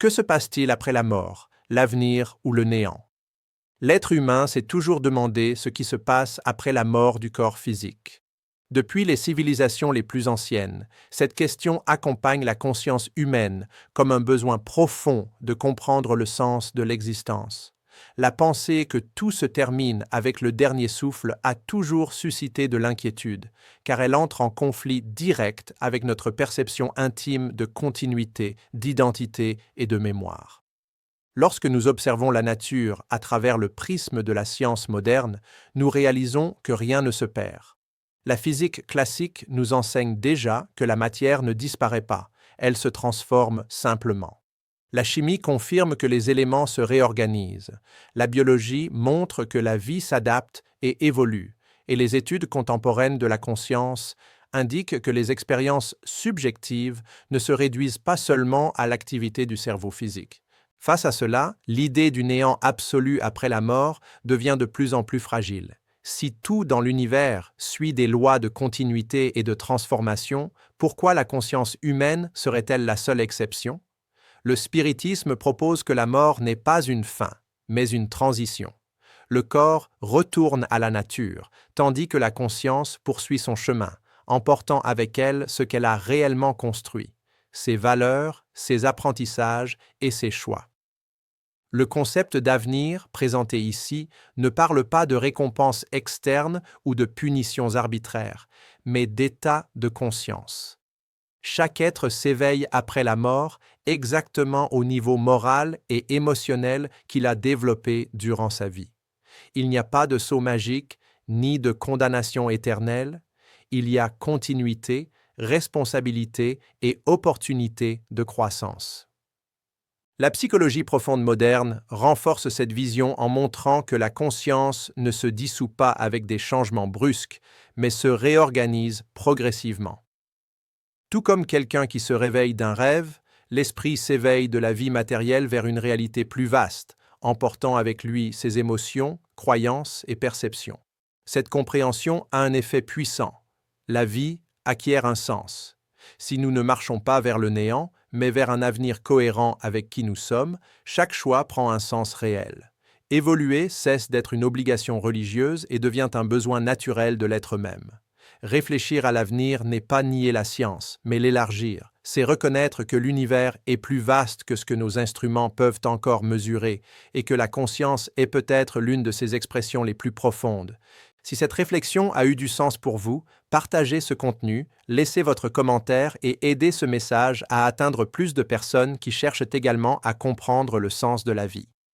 Que se passe-t-il après la mort, l'avenir ou le néant? L'être humain s'est toujours demandé ce qui se passe après la mort du corps physique. Depuis les civilisations les plus anciennes, cette question accompagne la conscience humaine comme un besoin profond de comprendre le sens de l'existence. La pensée que tout se termine avec le dernier souffle a toujours suscité de l'inquiétude, car elle entre en conflit direct avec notre perception intime de continuité, d'identité et de mémoire. Lorsque nous observons la nature à travers le prisme de la science moderne, nous réalisons que rien ne se perd. La physique classique nous enseigne déjà que la matière ne disparaît pas, elle se transforme simplement. La chimie confirme que les éléments se réorganisent. La biologie montre que la vie s'adapte et évolue, et les études contemporaines de la conscience indiquent que les expériences subjectives ne se réduisent pas seulement à l'activité du cerveau physique. Face à cela, l'idée du néant absolu après la mort devient de plus en plus fragile. Si tout dans l'univers suit des lois de continuité et de transformation, pourquoi la conscience humaine serait-elle la seule exception? Le spiritisme propose que la mort n'est pas une fin, mais une transition. Le corps retourne à la nature, tandis que la conscience poursuit son chemin, emportant avec elle ce qu'elle a réellement construit, ses valeurs, ses apprentissages et ses choix. Le concept d'avenir, présenté ici, ne parle pas de récompenses externes ou de punitions arbitraires, mais d'état de conscience. Chaque être s'éveille après la mort exactement au niveau moral et émotionnel qu'il a développé durant sa vie. Il n'y a pas de saut magique, ni de condamnation éternelle. Il y a continuité, responsabilité et opportunité de croissance. La psychologie profonde moderne renforce cette vision en montrant que la conscience ne se dissout pas avec des changements brusques, mais se réorganise progressivement. Tout comme quelqu'un qui se réveille d'un rêve, l'esprit s'éveille de la vie matérielle vers une réalité plus vaste, emportant avec lui ses émotions, croyances et perceptions. Cette compréhension a un effet puissant. La vie acquiert un sens. Si nous ne marchons pas vers le néant, mais vers un avenir cohérent avec qui nous sommes, chaque choix prend un sens réel. Évoluer cesse d'être une obligation religieuse et devient un besoin naturel de l'être même. Réfléchir à l'avenir n'est pas nier la science, mais l'élargir. C'est reconnaître que l'univers est plus vaste que ce que nos instruments peuvent encore mesurer et que la conscience est peut-être l'une de ses expressions les plus profondes. Si cette réflexion a eu du sens pour vous, partagez ce contenu, laissez votre commentaire et aidez ce message à atteindre plus de personnes qui cherchent également à comprendre le sens de la vie.